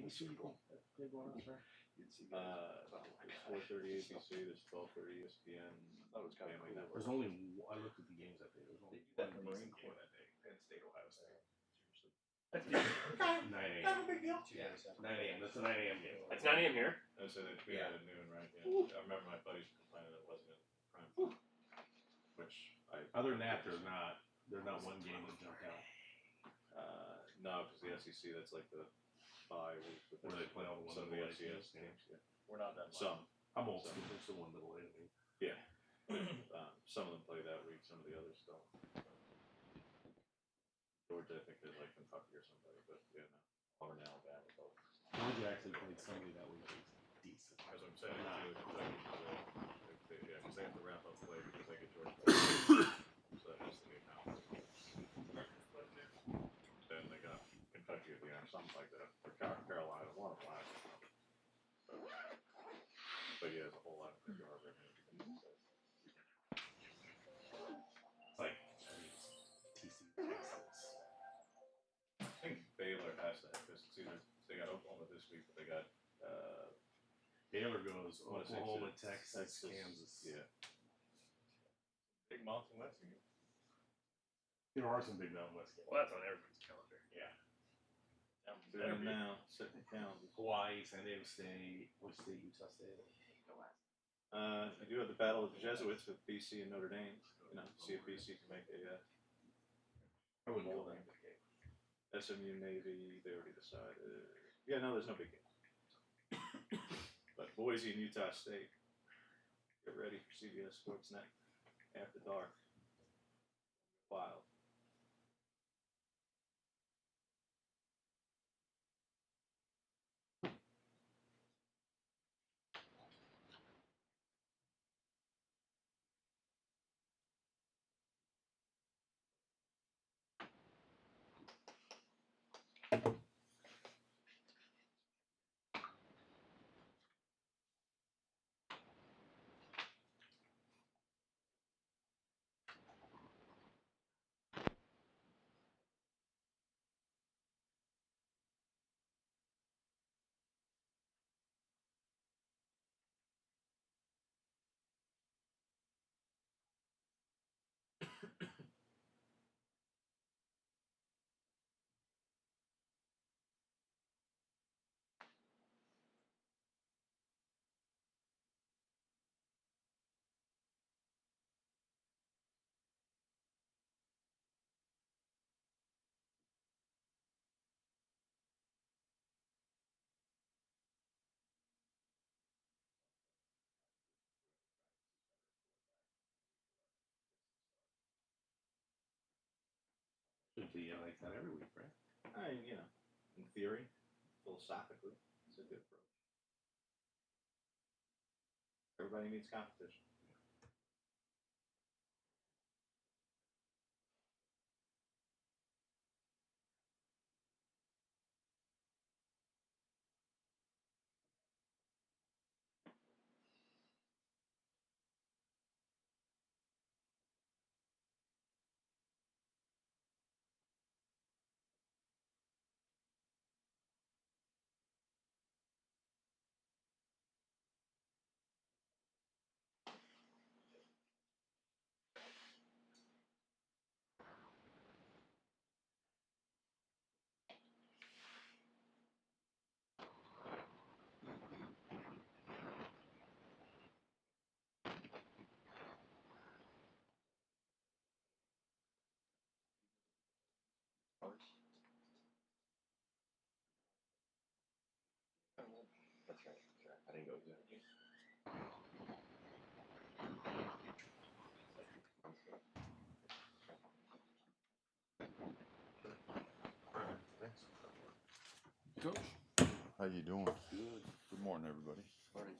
Big one, sir. There's 4:30 ABC. There's 12:30 ESPN. That was kind of cool. There's only I looked at the games that day. There's only They do that one in the Marine decent Corps game. that day. Penn State, Ohio State. Seriously. That's 9 a.m. Not a big deal. Yeah. 9 a.m. That's a 9 a.m. game. It's 9 a.m. here. I said it'd be at noon, right? Yeah. I remember my buddies complaining it wasn't in prime time. Which Other than that, they're not one game that jumped out. No, because the SEC, that's like the bye week. Where they play all the some of the FCS games. Yeah. We're not that much. Some. I'm old school. There's the one double A to me. Yeah. Some of them play that week. Some of the others don't. Georgia, I think there's like Kentucky or somebody, but yeah, no. Auburn, Alabama, both. Georgia actually played somebody that week. Decent. As I'm saying, Kentucky, yeah, because they have to wrap up play because they get Georgia. So that has to be accounted. Then they got Kentucky at the end, something like that. Or Carolina, one of them last. But yeah, there's a whole lot of big Harvard. It's like TCU, Texas. I think Baylor has that because it's either they got Oklahoma this week, but they got Baylor goes Oklahoma, Texas, Kansas. Yeah. Big Mountain West game. There are some big Mountain West games. Well, that's on everybody's calendar. Yeah. Doing now, sitting in calendar. Hawaii, San Diego State, Wichita State, Utah State. I do have the Battle of the Jesuits with BC and Notre Dame. You know, see if BC can make a I wouldn't bowl go game. there. SMU Navy, they already decided. Yeah, no, there's no big game. But Boise and Utah State, get ready for CBS Sportsnet after dark. Wild. Should be like that every week, right? You know, in theory, philosophically, it's a good approach. Everybody needs competition. That's right. I didn't go exactly. Thanks. Coach. How you doing? Good. Good morning, everybody. Morning.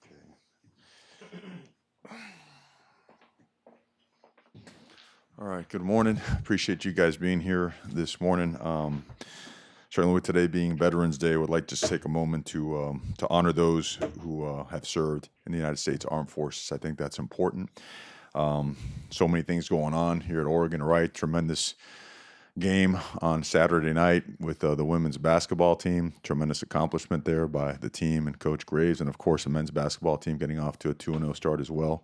Okay. All right. Good morning. Appreciate you guys being here this morning. Certainly, with today being Veterans Day, I would like to just take a moment to honor those who have served in the United States Armed Forces. I think that's important. So many things going on here at Oregon, right? Tremendous game on Saturday night with the women's basketball team. Tremendous accomplishment there by the team and Coach Graves, and of course the men's basketball team getting off to a 2-0 start as well.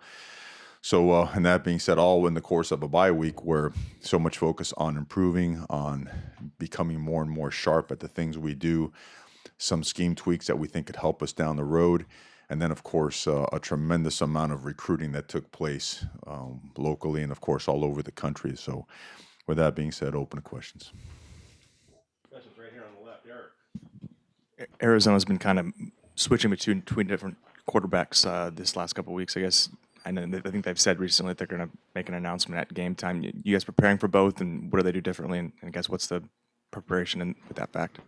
So, and that being said, all in the course of a bye week where so much focus on improving, on becoming more and more sharp at the things we do, some scheme tweaks that we think could help us down the road, and then, of course, a tremendous amount of recruiting that took place locally and, of course, all over the country. So, with that being said, open to questions. Questions right here on the left, Eric. Arizona's been kind of switching between different quarterbacks this last couple of weeks. I guess I think they've said recently that they're going to make an announcement at game time. You guys preparing for both, and what do they do differently? And I guess what's the preparation with that fact?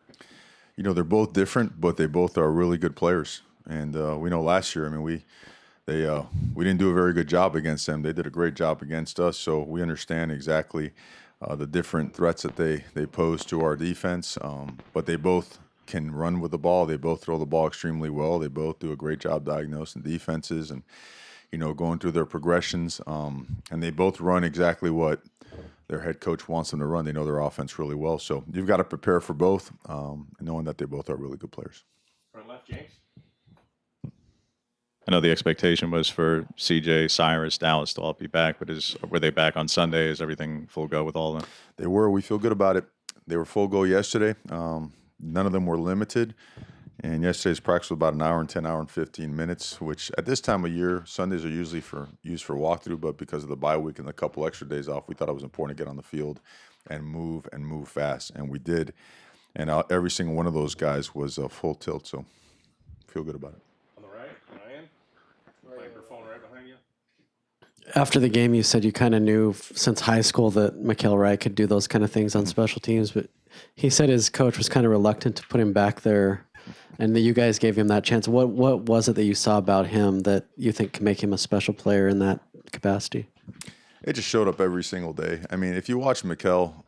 You know, they're both different, but they both are really good players. And we know last year, I mean, we didn't do a very good job against them. They did a great job against us, so we understand exactly the different threats that they pose to our defense. But they both can run with the ball. They both throw the ball extremely well. They both do a great job diagnosing defenses and, you know, going through their progressions. And they both run exactly what their head coach wants them to run. They know their offense really well. So you've got to prepare for both, knowing that they both are really good players. Front left, James. I know the expectation was for CJ, Cyrus, Dallas to all be back, but were they back on Sunday? Is everything full go with all of them? They were. We feel good about it. They were full go yesterday. None of them were limited. And yesterday's practice was about an hour and 10, hour and 15 minutes, which at this time of year, Sundays are usually used for walkthrough, but because of the bye week and a couple extra days off, we thought it was important to get on the field and move fast. And we did. And every single one of those guys was full tilt, so feel good about it. On the right, Ryan. Microphone right behind you. After the game, you said you kind of knew since high school that Mikael Wright could do those kind of things on special teams, but he said his coach was kind of reluctant to put him back there, and that you guys gave him that chance. What was it that you saw about him that you think can make him a special player in that capacity? It just showed up every single day. I mean, if you watch Mikael,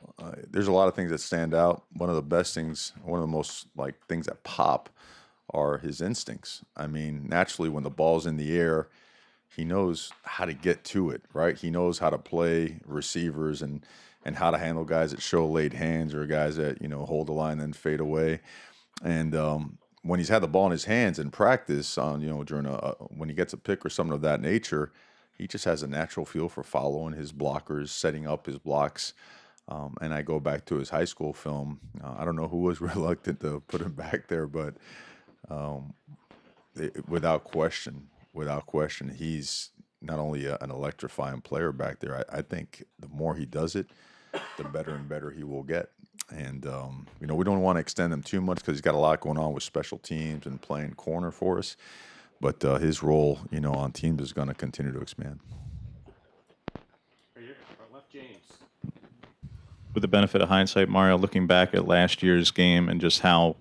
there's a lot of things that stand out. One of the best things, one of the most things that pop are his instincts. I mean, naturally, when the ball's in the air, he knows how to get to it, right? He knows how to play receivers and how to handle guys that show late hands or guys that, you know, hold the line and then fade away. And when he's had the ball in his hands in practice, during when he gets a pick or something of that nature, he just has a natural feel for following his blockers, setting up his blocks. And I go back to his high school film. I don't know who was reluctant to put him back there, but without question, he's not only an electrifying player back there. I think the more he does it, the better and better he will get. And, we don't want to extend him too much because he's got a lot going on with special teams and playing corner for us. But his role, on teams is going to continue to expand. Right here, front left, James. With the benefit of hindsight, Mario, looking back at last year's game and just how,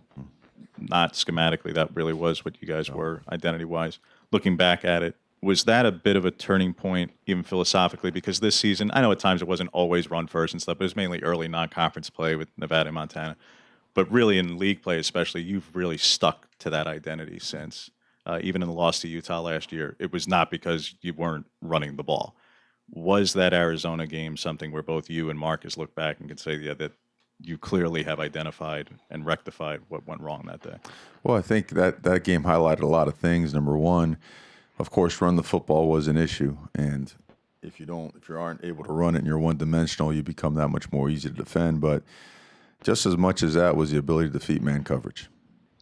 not schematically, that really was what you guys were identity-wise, looking back at it, was that a bit of a turning point, even philosophically? Because this season, I know at times it wasn't always run first and stuff, but it was mainly early non-conference play with Nevada and Montana. But really in league play especially, you've really stuck to that identity since. Even in the loss to Utah last year, it was not because you weren't running the ball. Was that Arizona game something where both you and Marcus look back and can say, yeah, that you clearly have identified and rectified what went wrong that day? Well, I think that game highlighted a lot of things. Number one, of course, run the football was an issue, and if you aren't able to run it and you're one-dimensional, you become that much more easy to defend. But just as much as that was the ability to defeat man coverage,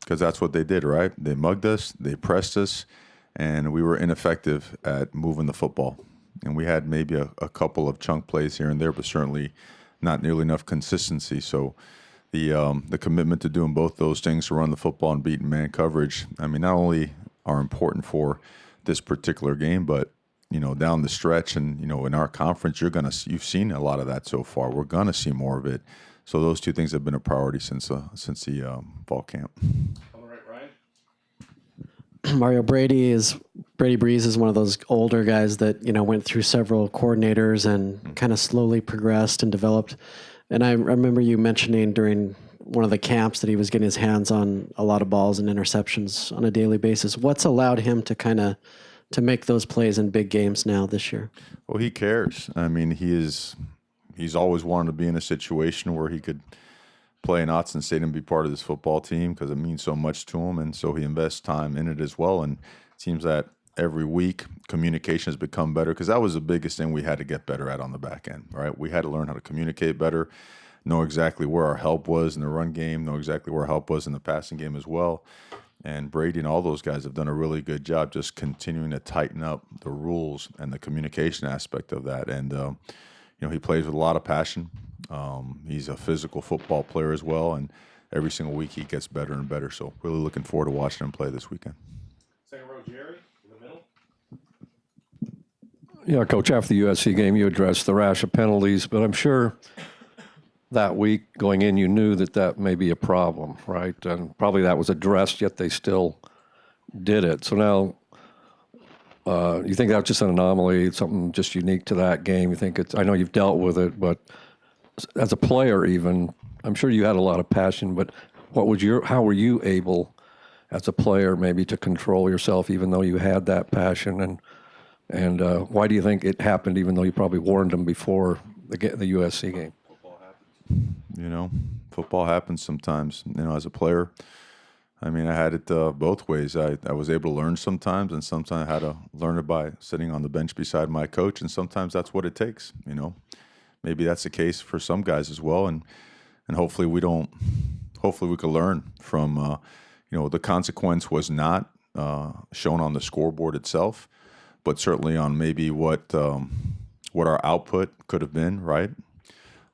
because that's what they did, right? They mugged us, they pressed us, and we were ineffective at moving the football. And we had maybe a couple of chunk plays here and there, but certainly not nearly enough consistency. So the commitment to doing both those things, to run the football and beating man coverage, I mean, not only are important for this particular game, but down the stretch and in our conference, you've seen a lot of that so far. We're gonna see more of it. So those two things have been a priority since the fall camp. On the right, Ryan. Mario, Brady Breeze is one of those older guys that went through several coordinators and kind of slowly progressed and developed. And I remember you mentioning during one of the camps that he was getting his hands on a lot of balls and interceptions on a daily basis. What's allowed him to kind of to make those plays in big games now this year? Well, he cares. I mean, he's always wanted to be in a situation where he could play in Autzen State and be part of this football team because it means so much to him, and so he invests time in it as well. And it seems that every week communication has become better because that was the biggest thing we had to get better at on the back end, right? We had to learn how to communicate better, know exactly where our help was in the run game, know exactly where our help was in the passing game as well. And Brady and all those guys have done a really good job just continuing to tighten up the rules and the communication aspect of that. And, he plays with a lot of passion. He's a physical football player as well. And every single week he gets better and better. So really looking forward to watching him play this weekend. Second row, Jerry, in the middle. Yeah, Coach, after the USC game, you addressed the rash of penalties, but I'm sure that week going in, you knew that may be a problem, right? And probably that was addressed, yet they still did it. So now, you think that's just an anomaly, something just unique to that game? You think I know you've dealt with it, but as a player even, I'm sure you had a lot of passion, but how were you able as a player maybe to control yourself even though you had that passion? And why do you think it happened even though you probably warned them before the USC game? Football happens sometimes, as a player. I mean, I had it both ways. I was able to learn sometimes, and sometimes I had to learn it by sitting on the bench beside my coach, and sometimes that's what it takes, Maybe that's the case for some guys as well, and hopefully we can learn from, the consequence was not shown on the scoreboard itself, but certainly on maybe what our output could have been, right?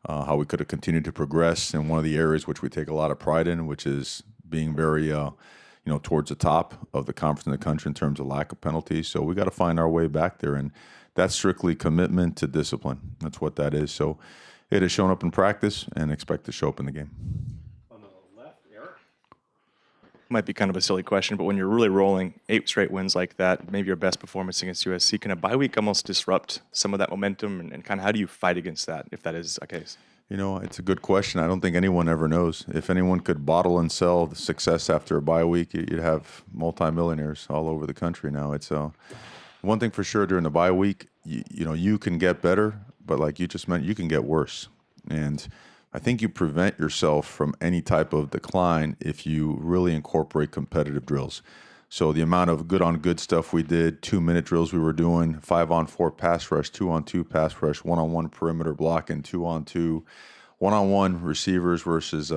How we could have continued to progress in one of the areas which we take a lot of pride in, which is being very, towards the top of the conference in the country in terms of lack of penalties. So we got to find our way back there, and that's strictly commitment to discipline. That's what that is. So it has shown up in practice and expect to show up in the game. On the left, Eric. Might be kind of a silly question, but when you're really rolling 8 straight wins like that, maybe your best performance against USC, can a bye week almost disrupt some of that momentum? And kind of how do you fight against that if that is a case? It's a good question. I don't think anyone ever knows. If anyone could bottle and sell the success after a bye week, you'd have multimillionaires all over the country now. It's one thing for sure during the bye week, you can get better, but like you just meant, you can get worse. And I think you prevent yourself from any type of decline if you really incorporate competitive drills. So the amount of good-on-good stuff we did, 2-minute drills we were doing, 5-on-4 pass rush, 2-on-2 pass rush, 1-on-1 perimeter blocking, 2-on-2, 1-on-1 receivers versus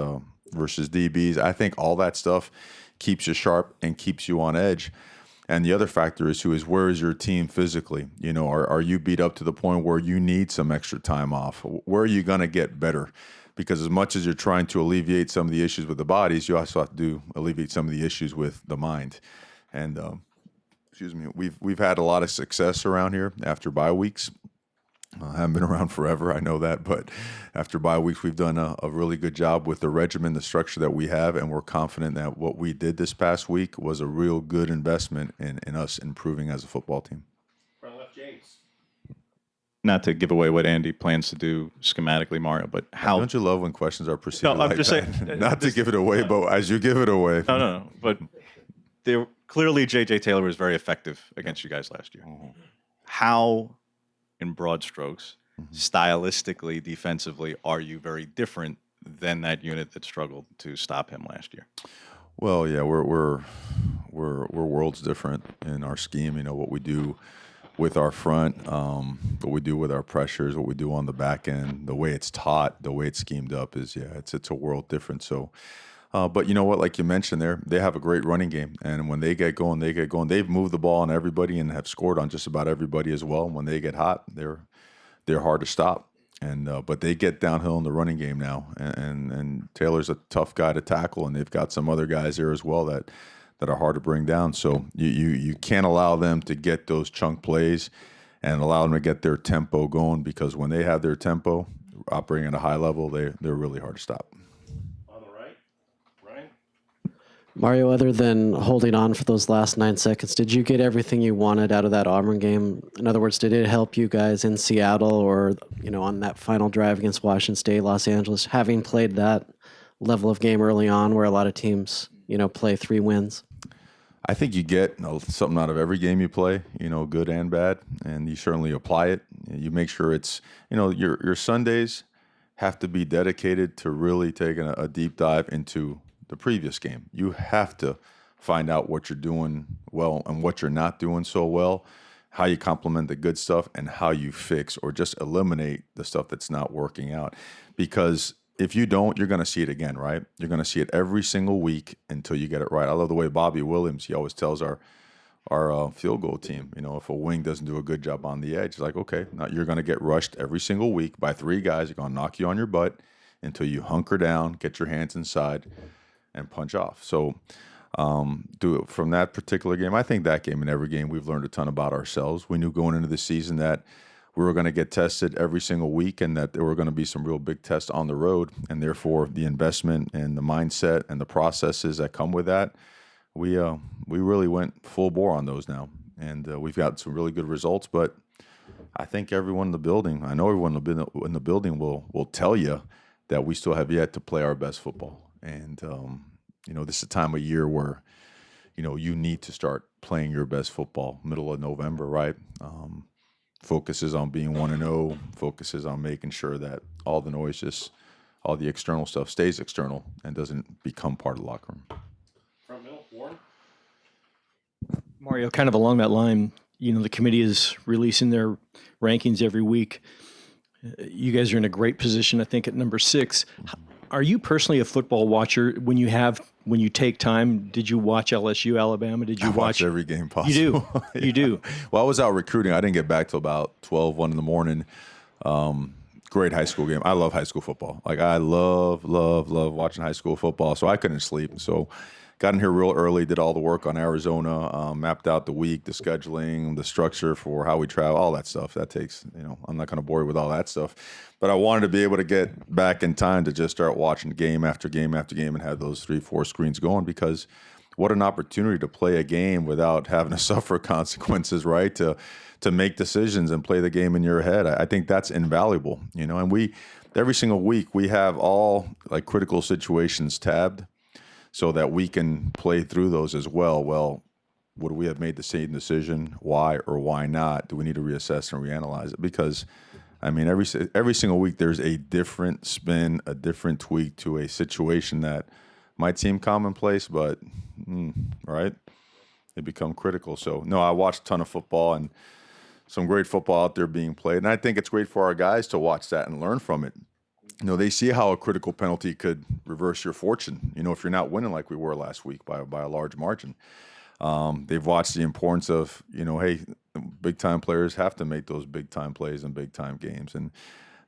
DBs. I think all that stuff keeps you sharp and keeps you on edge. And the other factor is where is your team physically? Are you beat up to the point where you need some extra time off? Where are you going to get better? Because as much as you're trying to alleviate some of the issues with the bodies, you also have to alleviate some of the issues with the mind. And we've had a lot of success around here after bye weeks. I haven't been around forever, I know that, but after bye weeks, we've done a really good job with the regimen, the structure that we have, and we're confident that what we did this past week was a real good investment in us improving as a football team. Front left, James. Not to give away what Andy plans to do schematically, Mario, but how? Don't you love when questions are proceeded No, I'm like just that? saying. Not to give it away, but as you give it away. No. But clearly, J.J. Taylor was very effective against you guys last year. How, in broad strokes, stylistically, defensively, are you very different than that unit that struggled to stop him last year? Well, yeah, we're worlds different in our scheme. What we do with our front, what we do with our pressures, what we do on the back end, the way it's taught, the way it's schemed up is, it's a world different. So, but you know what, like you mentioned there, they have a great running game. And when they get going, they've moved the ball on everybody and have scored on just about everybody as well. And when they get hot, they're hard to stop. And but they get downhill in the running game now. And Taylor's a tough guy to tackle, and they've got some other guys there as well that are hard to bring down. So you can't allow them to get those chunk plays and allow them to get their tempo going, because when they have their tempo operating at a high level, they're really hard to stop. On the right, Ryan. Mario, other than holding on for those last 9 seconds, did you get everything you wanted out of that Auburn game? In other words, did it help you guys in Seattle or, on that final drive against Washington State, Los Angeles, having played that level of game early on where a lot of teams, play 3 wins? I think you get something out of every game you play, good and bad, and you certainly apply it. You make sure it's, your Sundays have to be dedicated to really taking a deep dive into the previous game. You have to find out what you're doing well and what you're not doing so well, how you complement the good stuff, and how you fix or just eliminate the stuff that's not working out. Because if you don't, you're going to see it again, right? You're going to see it every single week until you get it right. I love the way Bobby Williams, he always tells our field goal team, if a wing doesn't do a good job on the edge, it's like, okay, now you're going to get rushed every single week by 3 guys. They're going to knock you on your butt until you hunker down, get your hands inside, and punch off. So do it from that particular game. I think that game and every game we've learned a ton about ourselves. We knew going into the season that we were going to get tested every single week and that there were going to be some real big tests on the road, and therefore the investment and the mindset and the processes that come with that, we really went full bore on those now, and we've got some really good results. But I think everyone in the building, I know everyone in the building will tell you that we still have yet to play our best football, and this is a time of year where you need to start playing your best football. Middle of November, right? Focuses on being 1-0, focuses on making sure that all the noise, all the external stuff stays external and doesn't become part of the locker room. Front middle, Warren. Mario, kind of along that line, the committee is releasing their rankings every week. You guys are in a great position, I think, at number 6. Are you personally a football watcher? When you take time, did you watch LSU, Alabama? Did you watch every game possible? You do. Yeah. You do. Well, I was out recruiting. I didn't get back till about 1 in the morning. Great high school game. I love high school football. Like, I love watching high school football. So I couldn't sleep. So got in here real early, did all the work on Arizona, mapped out the week, the scheduling, the structure for how we travel, all that stuff. That takes, I'm not going to bore you with all that stuff. But I wanted to be able to get back in time to just start watching game after game after game and have those 3-4 screens going, because what an opportunity to play a game without having to suffer consequences, right? To make decisions and play the game in your head. I think that's invaluable, and we, every single week, we have all like critical situations tabbed so that we can play through those as well. Well, would we have made the same decision? Why or why not? Do we need to reassess and reanalyze it? Because every single week there's a different spin, a different tweak to a situation that might seem commonplace, but right, they become critical. So no, I watched a ton of football and some great football out there being played, and I think it's great for our guys to watch that and learn from it. They see how a critical penalty could reverse your fortune. If you're not winning like we were last week by a large margin. They've watched the importance of, hey, big time players have to make those big time plays in big time games. And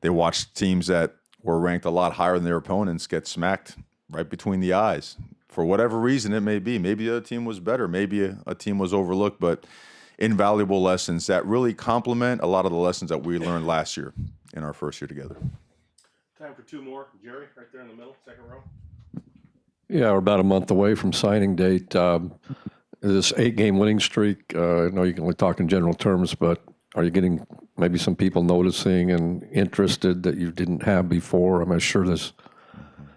they watched teams that were ranked a lot higher than their opponents get smacked right between the eyes for whatever reason it may be. Maybe a team was better. Maybe a team was overlooked, but invaluable lessons that really complement a lot of the lessons that we learned last year in our first year together. Time for 2 more. Jerry, right there in the middle, second row. Yeah, we're about a month away from signing date. This 8-game winning streak, I know you can only talk in general terms, but are you getting maybe some people noticing and interested that you didn't have before? I'm sure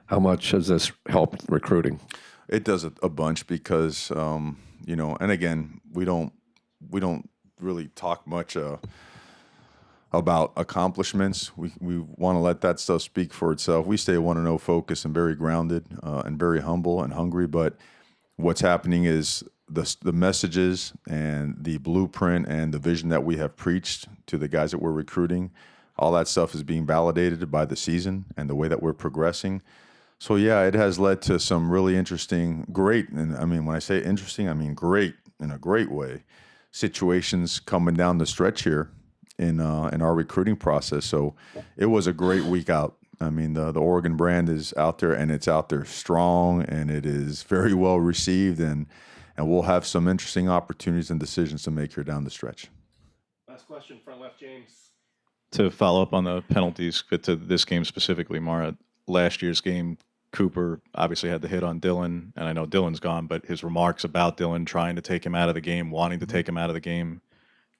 how much has this helped recruiting? It does a bunch because, and again, we don't really talk much about accomplishments. We want to let that stuff speak for itself. We stay 1-0 focused and very grounded and very humble and hungry. But what's happening is the messages and the blueprint and the vision that we have preached to the guys that we're recruiting, all that stuff is being validated by the season and the way that we're progressing. So yeah, it has led to some really interesting, great, and when I say interesting, I mean great in a great way, situations coming down the stretch here in our recruiting process. So it was a great week out. The Oregon brand is out there, and it's out there strong, and it is very well received, and we'll have some interesting opportunities and decisions to make here down the stretch. Last question, front left, James. To follow up on the penalties, but to this game specifically, Mara, last year's game, Cooper obviously had the hit on Dylan, and I know Dylan's gone, but his remarks about Dylan trying to take him out of the game, wanting to take him out of the game,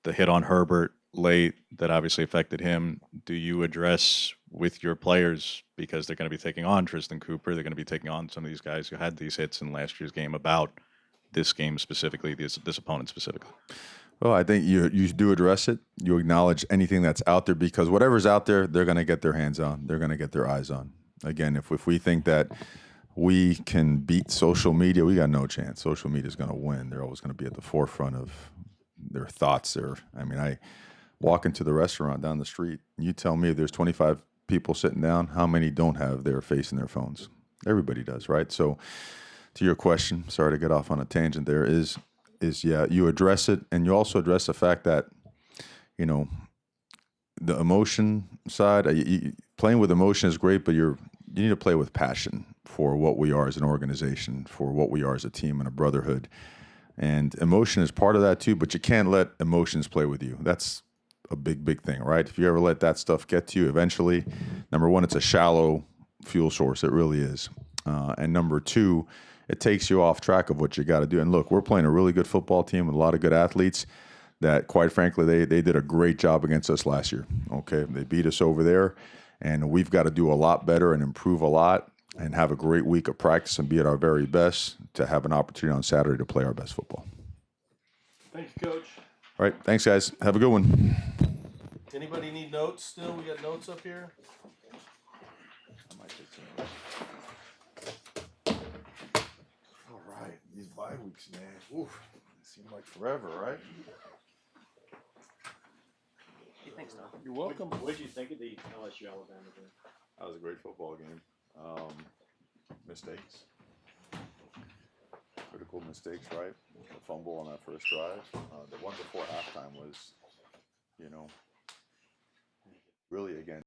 the hit on Herbert late that obviously affected him. Do you address with your players, because they're going to be taking on Tristan Cooper, they're going to be taking on some of these guys who had these hits in last year's game, about this game specifically, this opponent specifically? Well, I think you do address it. You acknowledge anything that's out there because whatever's out there, they're going to get their hands on. They're going to get their eyes on. Again, if we think that we can beat social media, we got no chance. Social media is going to win. They're always going to be at the forefront of their thoughts. I walk into the restaurant down the street. You tell me if there's 25 people sitting down, how many don't have their face in their phones? Everybody does, right? So to your question, sorry to get off on a tangent there, is yeah, you address it, and you also address the fact that, the emotion side, playing with emotion is great, but you need to play with passion for what we are as an organization, for what we are as a team and a brotherhood. And emotion is part of that too, but you can't let emotions play with you. That's a big, big thing, right? If you ever let that stuff get to you, eventually, number one, it's a shallow fuel source. It really is. And number two, it takes you off track of what you got to do. And look, we're playing a really good football team with a lot of good athletes that, quite frankly, they did a great job against us last year. Okay, they beat us over there, and we've got to do a lot better and improve a lot and have a great week of practice and be at our very best to have an opportunity on Saturday to play our best football. Thank you, Coach. All right, thanks, guys. Have a good one. Anybody need notes still? We got notes up here? All right, these bye weeks, man. Oof, it seemed like forever, right? You're welcome. What did you think of the LSU Alabama game? That was a great football game. Mistakes. Critical mistakes, right? The fumble on that first drive. The one before halftime was, really, again,